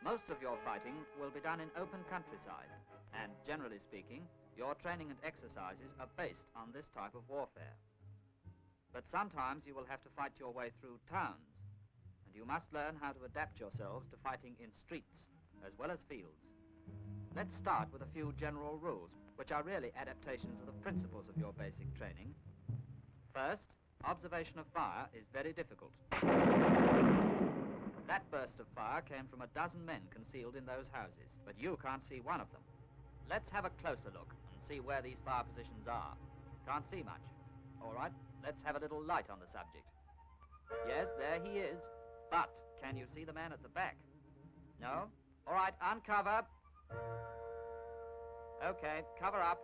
Most of your fighting will be done in open countryside, and generally speaking, your training and exercises are based on this type of warfare. But sometimes you will have to fight your way through towns, and you must learn how to adapt yourselves to fighting in streets as well as fields. Let's start with a few general rules, which are really adaptations of the principles of your basic training. First, observation of fire is very difficult. That burst of fire came from a dozen men concealed in those houses, but you can't see one of them. Let's have a closer look and see where these fire positions are. Can't see much. All right, let's have a little light on the subject. Yes, there he is, but can you see the man at the back? No? All right, uncover. Okay, cover up.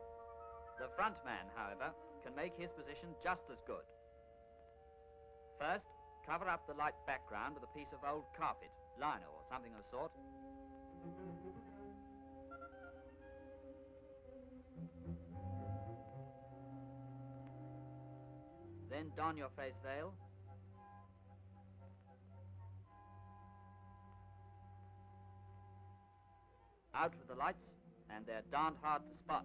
The front man, however, can make his position just as good. First, cover up the light background with a piece of old carpet, lino or something of the sort. Then don your face veil. Out with the lights, and they're darned hard to spot.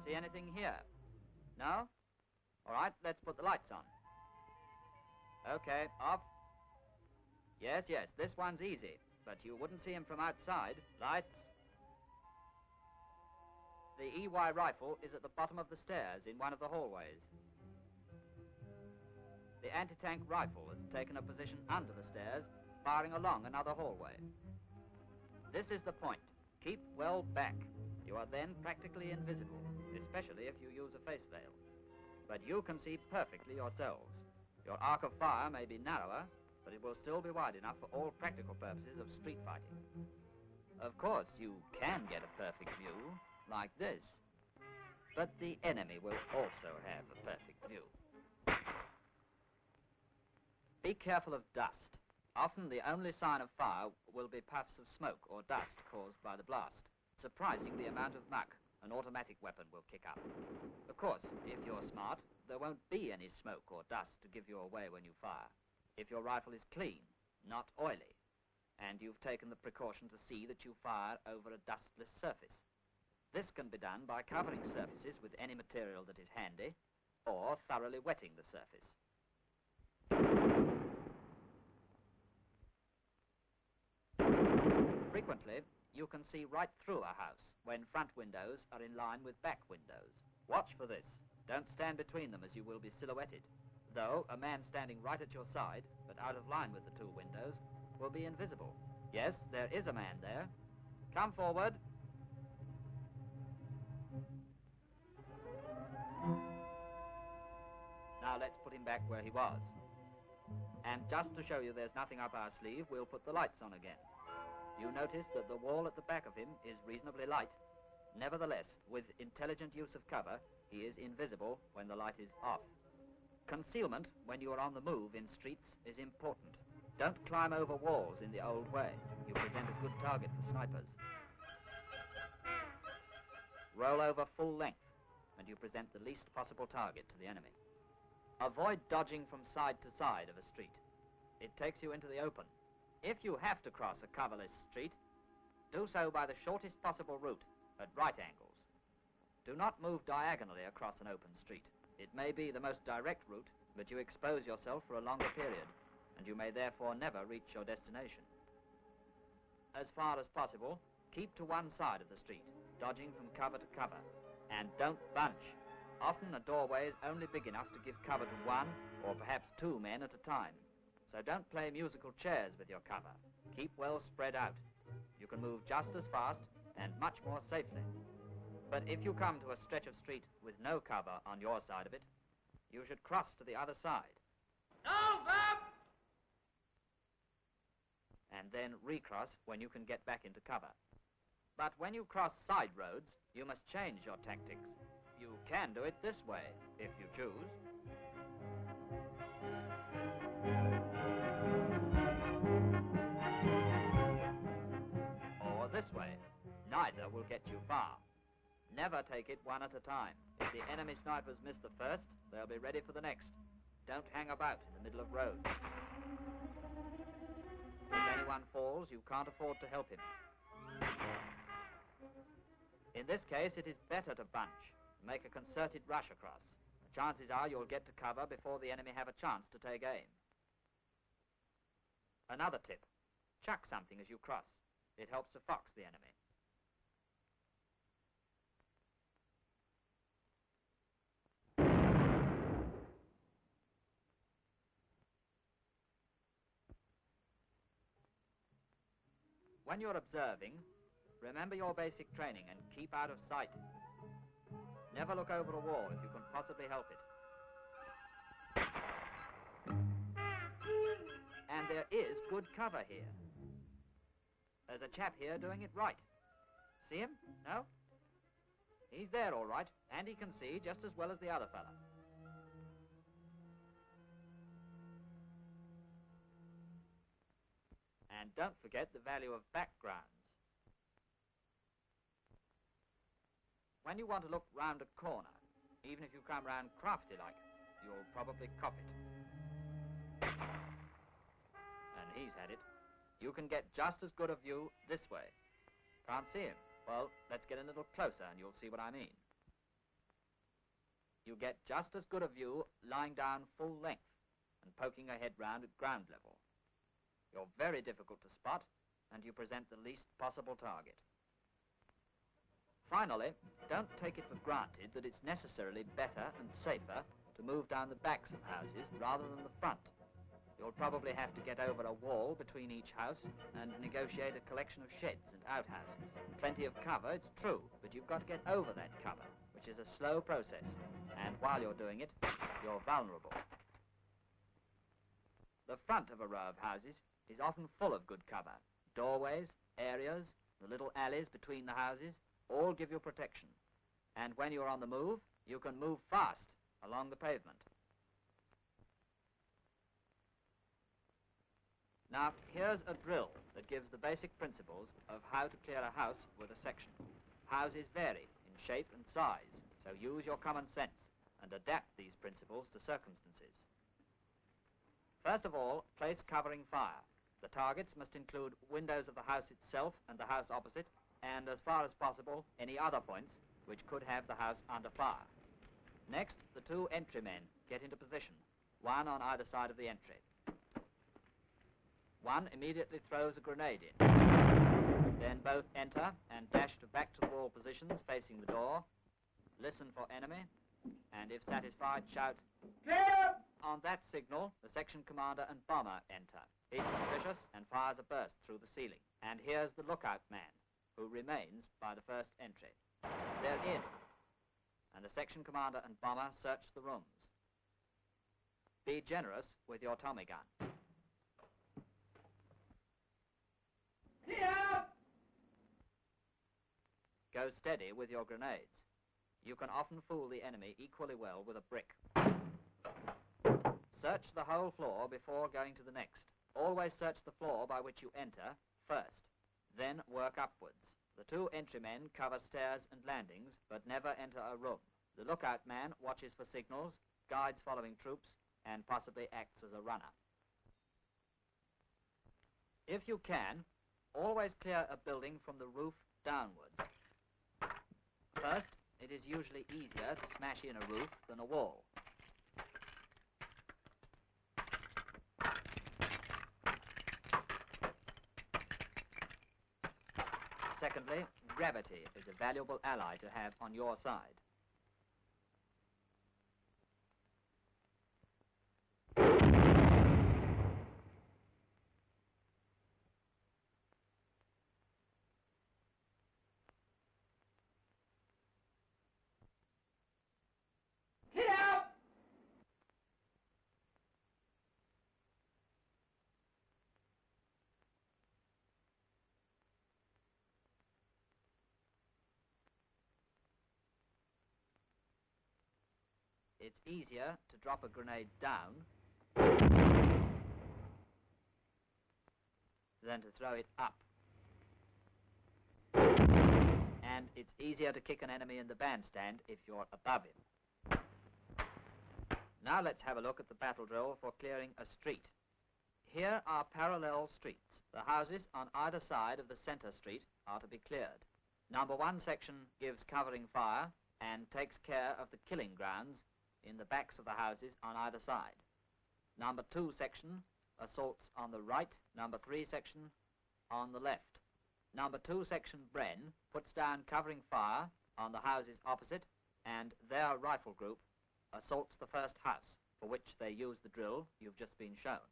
See anything here? No? All right, let's put the lights on. Okay, off. Yes, this one's easy, but you wouldn't see him from outside. Lights. The EY rifle is at the bottom of the stairs in one of the hallways. The anti-tank rifle has taken a position under the stairs, firing along another hallway. This is the point. Keep well back. You are then practically invisible, especially if you use a face veil. But you can see perfectly yourselves. Your arc of fire may be narrower, but it will still be wide enough for all practical purposes of street fighting. Of course, you can get a perfect view, like this, but the enemy will also have a perfect view. Be careful of dust. Often the only sign of fire will be puffs of smoke or dust caused by the blast. Surprising the amount of muck an automatic weapon will kick up. Of course, if you're smart, there won't be any smoke or dust to give you away when you fire. If your rifle is clean, not oily, and you've taken the precaution to see that you fire over a dustless surface. This can be done by covering surfaces with any material that is handy, or thoroughly wetting the surface. Frequently, you can see right through a house when front windows are in line with back windows. Watch for this. Don't stand between them as you will be silhouetted, though a man standing right at your side, but out of line with the two windows, will be invisible. Yes, there is a man there. Come forward. Now let's put him back where he was. And just to show you there's nothing up our sleeve, we'll put the lights on again. You notice that the wall at the back of him is reasonably light. Nevertheless, with intelligent use of cover, he is invisible when the light is off. Concealment, when you are on the move in streets, is important. Don't climb over walls in the old way. You present a good target for snipers. Roll over full length, and you present the least possible target to the enemy. Avoid dodging from side to side of a street. It takes you into the open. If you have to cross a coverless street, do so by the shortest possible route at right angles. Do not move diagonally across an open street. It may be the most direct route, but you expose yourself for a longer period, and you may therefore never reach your destination. As far as possible, keep to one side of the street, dodging from cover to cover, and don't bunch. Often a doorway is only big enough to give cover to one or perhaps two men at a time. So don't play musical chairs with your cover. Keep well spread out. You can move just as fast and much more safely. But if you come to a stretch of street with no cover on your side of it, you should cross to the other side. Over! And then recross when you can get back into cover. But when you cross side roads, you must change your tactics. You can do it this way, if you choose. Or this way. Neither will get you far. Never take it one at a time. If the enemy snipers miss the first, they'll be ready for the next. Don't hang about in the middle of roads. If anyone one falls, you can't afford to help him. In this case, it is better to bunch, make a concerted rush across. The chances are you'll get to cover before the enemy have a chance to take aim. Another tip, chuck something as you cross. It helps to fox the enemy. When you're observing, remember your basic training and keep out of sight. Never look over a wall if you can possibly help it. And there is good cover here. There's a chap here doing it right. See him? No? He's there all right, and he can see just as well as the other fella. And don't forget the value of backgrounds. When you want to look round a corner, even if you come round crafty-like, you'll probably cop it. And he's had it. You can get just as good a view this way. Can't see him? Well, let's get a little closer and you'll see what I mean. You get just as good a view lying down full length and poking your head round at ground level. You're very difficult to spot, and you present the least possible target. Finally, don't take it for granted that it's necessarily better and safer to move down the backs of houses rather than the front. You'll probably have to get over a wall between each house and negotiate a collection of sheds and outhouses. Plenty of cover, it's true, but you've got to get over that cover, which is a slow process, and while you're doing it, you're vulnerable. The front of a row of houses is often full of good cover. Doorways, areas, the little alleys between the houses, all give you protection. And when you're on the move, you can move fast along the pavement. Now, here's a drill that gives the basic principles of how to clear a house with a section. Houses vary in shape and size, so use your common sense and adapt these principles to circumstances. First of all, place covering fire. The targets must include windows of the house itself and the house opposite, and as far as possible, any other points which could have the house under fire. Next, the two entrymen get into position, one on either side of the entry. One immediately throws a grenade in. Then both enter and dash to back-to-the-wall positions facing the door, listen for enemy, and if satisfied, shout, "Clear!" On that signal, the section commander and bomber enter. He's suspicious and fires a burst through the ceiling. And here's the lookout man, who remains by the first entry. They're in, and the section commander and bomber search the rooms. Be generous with your Tommy gun. Clear! Go steady with your grenades. You can often fool the enemy equally well with a brick. Search the whole floor before going to the next. Always search the floor by which you enter first, then work upwards. The two entrymen cover stairs and landings, but never enter a room. The lookout man watches for signals, guides following troops, and possibly acts as a runner. If you can, always clear a building from the roof downwards. First, it is usually easier to smash in a roof than a wall. Secondly, gravity is a valuable ally to have on your side. Get out! It's easier to drop a grenade down than to throw it up. And it's easier to kick an enemy in the bandstand if you're above him. Now let's have a look at the battle drill for clearing a street. Here are parallel streets. The houses on either side of the center street are to be cleared. Number 1 section gives covering fire and takes care of the killing grounds in the backs of the houses on either side. Number 2 section assaults on the right, number 3 section on the left. Number 2 section Bren puts down covering fire on the houses opposite, and their rifle group assaults the first house, for which they use the drill you've just been shown.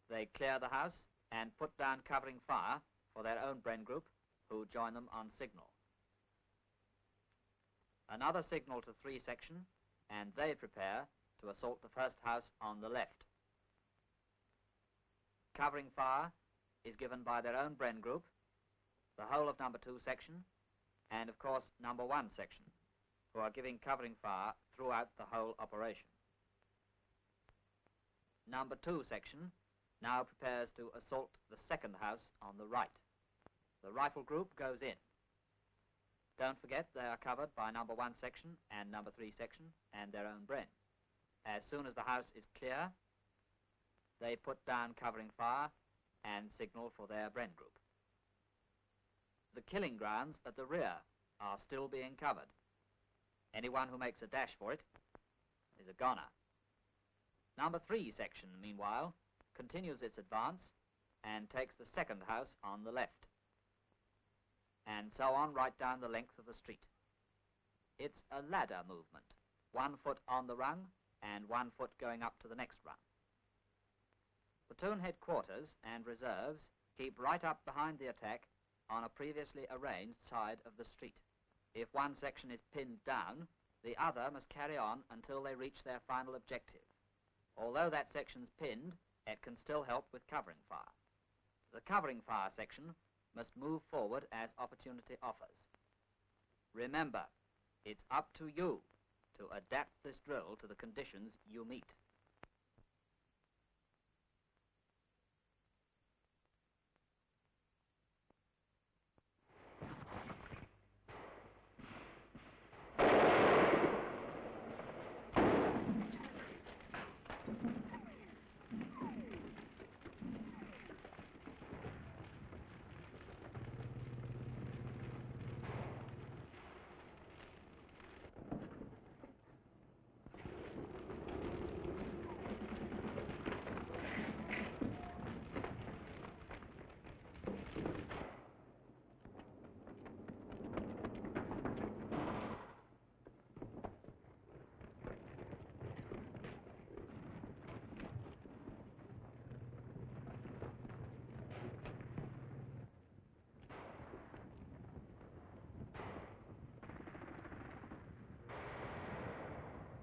They clear the house and put down covering fire for their own Bren group, who join them on signal. Another signal to 3 section, and they prepare to assault the first house on the left. Covering fire is given by their own Bren group, the whole of number 2 section, and of course number 1 section, who are giving covering fire throughout the whole operation. Number 2 section now prepares to assault the second house on the right. The rifle group goes in. Don't forget they are covered by number 1 section and number 3 section and their own Bren. As soon as the house is clear, they put down covering fire and signal for their Bren group. The killing grounds at the rear are still being covered. Anyone who makes a dash for it is a goner. Number 3 section, meanwhile, continues its advance and takes the second house on the left, and so on right down the length of the street. It's a ladder movement, 1 foot on the rung and 1 foot going up to the next rung. Platoon headquarters and reserves keep right up behind the attack on a previously arranged side of the street. If one section is pinned down, the other must carry on until they reach their final objective. Although that section's pinned, it can still help with covering fire. The covering fire section must move forward as opportunity offers. Remember, it's up to you to adapt this drill to the conditions you meet.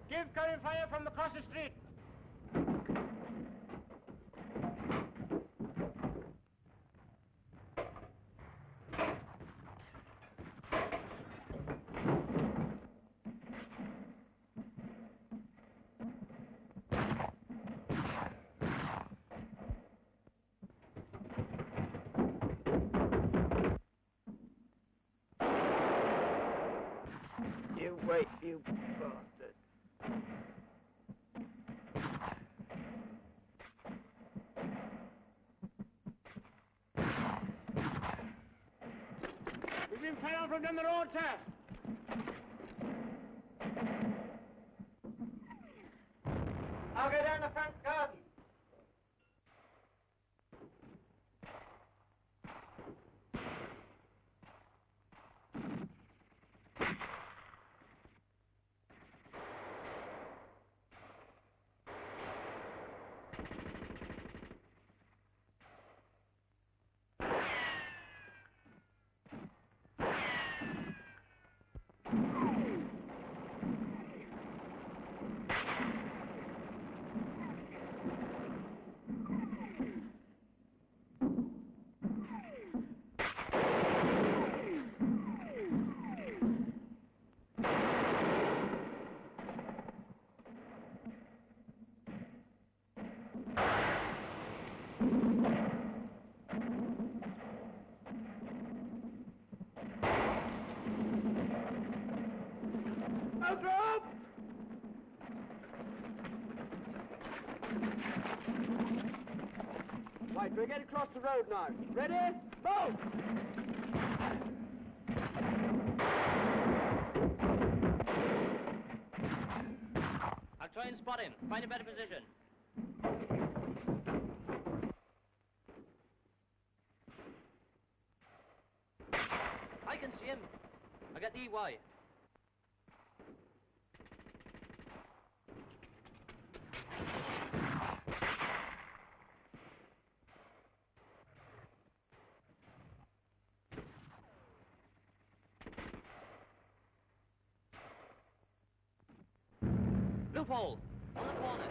Give current fire from across the street. You wait, you bastard. We've been fired from down the road, sir. I'll go down the front garden. Right, we're getting across the road now. Ready? Move! I'll try and spot him. Find a better position. I can see him. I got EY. Loophole! On the corner!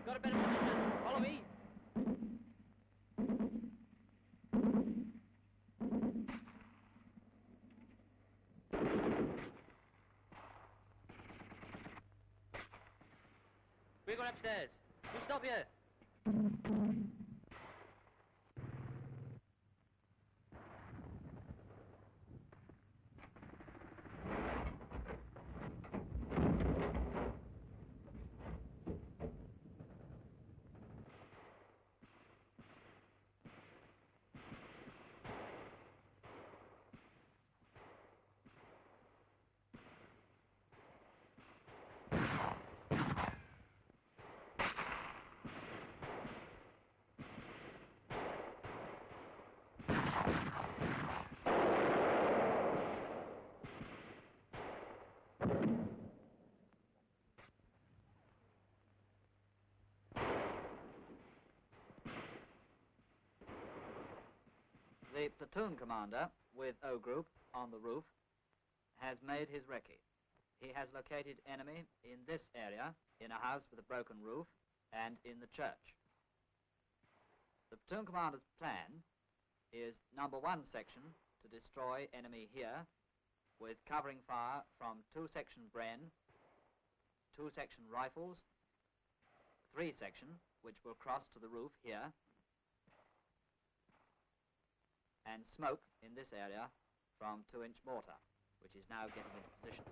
Got a better position. Follow me. We're going upstairs. You stop here. The platoon commander, with O Group on the roof, has made his recce. He has located enemy in this area, in a house with a broken roof, and in the church. The platoon commander's plan is number 1 section to destroy enemy here, with covering fire from 2 section Bren, 2 section rifles, 3 section, which will cross to the roof here, and smoke in this area from 2-inch mortar, which is now getting into position.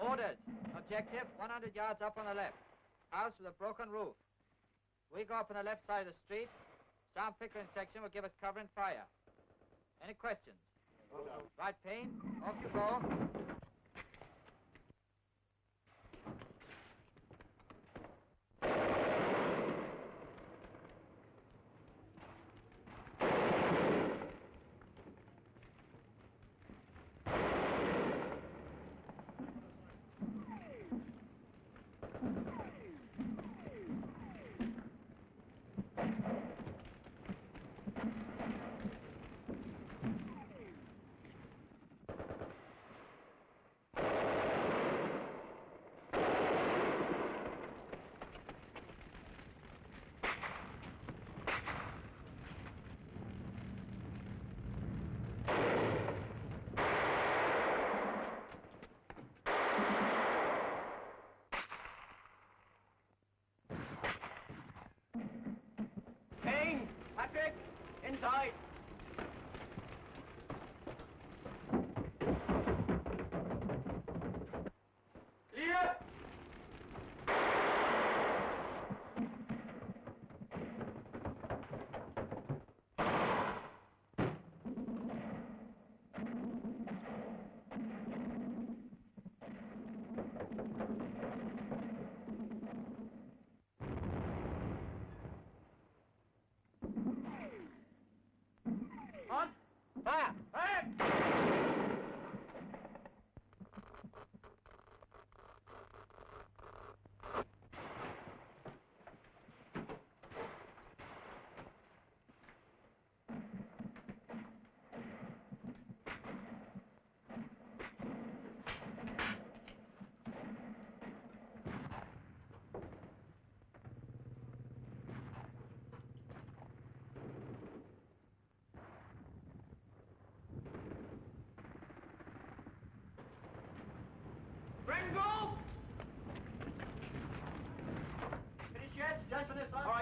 Orders. Objective 100 yards up on the left. House with a broken roof. We go up on the left side of the street. Sam Pickering section will give us cover and fire. Any questions? Right, Payne. Off you go.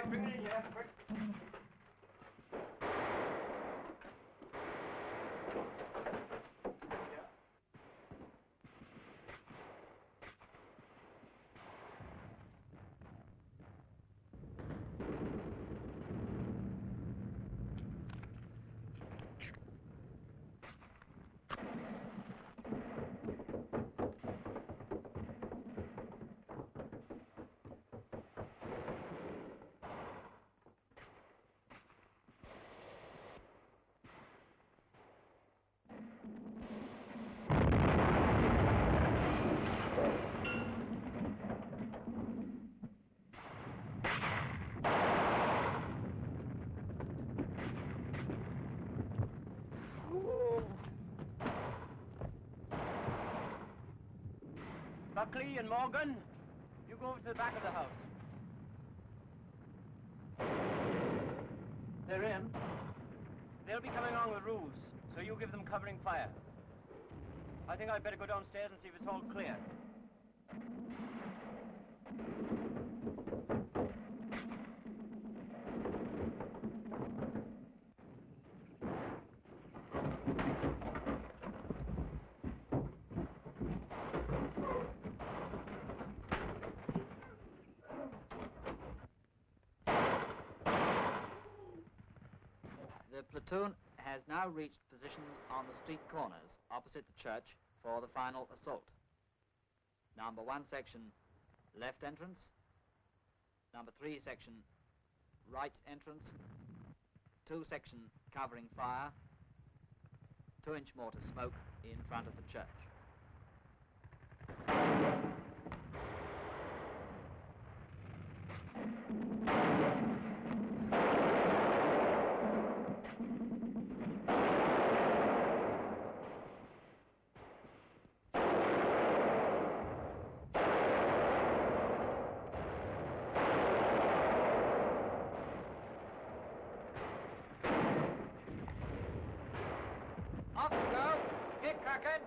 right, bring it in here, quick. Buckley and Morgan, you go over to the back of the house. They're in. They'll be coming along with rules, so you give them covering fire. I think I'd better go downstairs and see if it's all clear. The platoon has now reached positions on the street corners opposite the church for the final assault. Number 1 section, left entrance. Number 3 section, right entrance. 2 section, covering fire. 2-inch mortar smoke in front of the church. Off you go! Get cracking!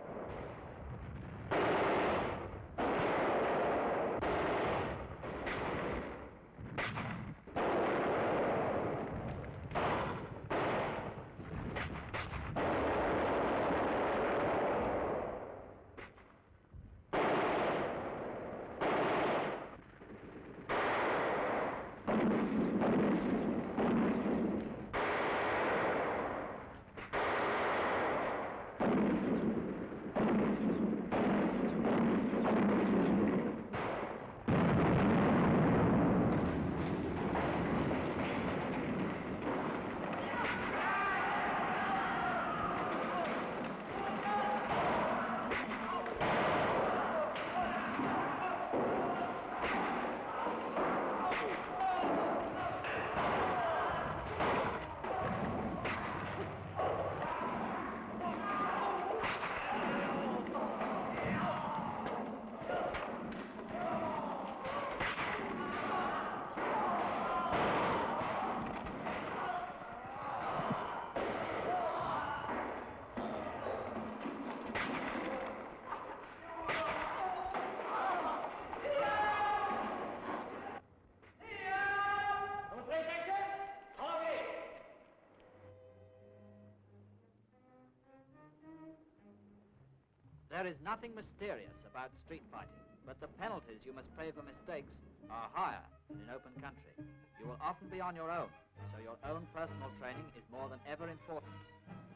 There is nothing mysterious about street fighting, but the penalties you must pay for mistakes are higher than in open country. You will often be on your own, so your own personal training is more than ever important.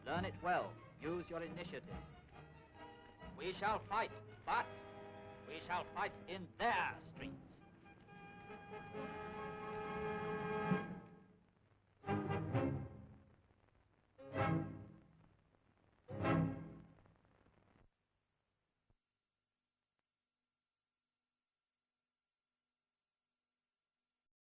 Learn it well. Use your initiative. We shall fight, but we shall fight in their street.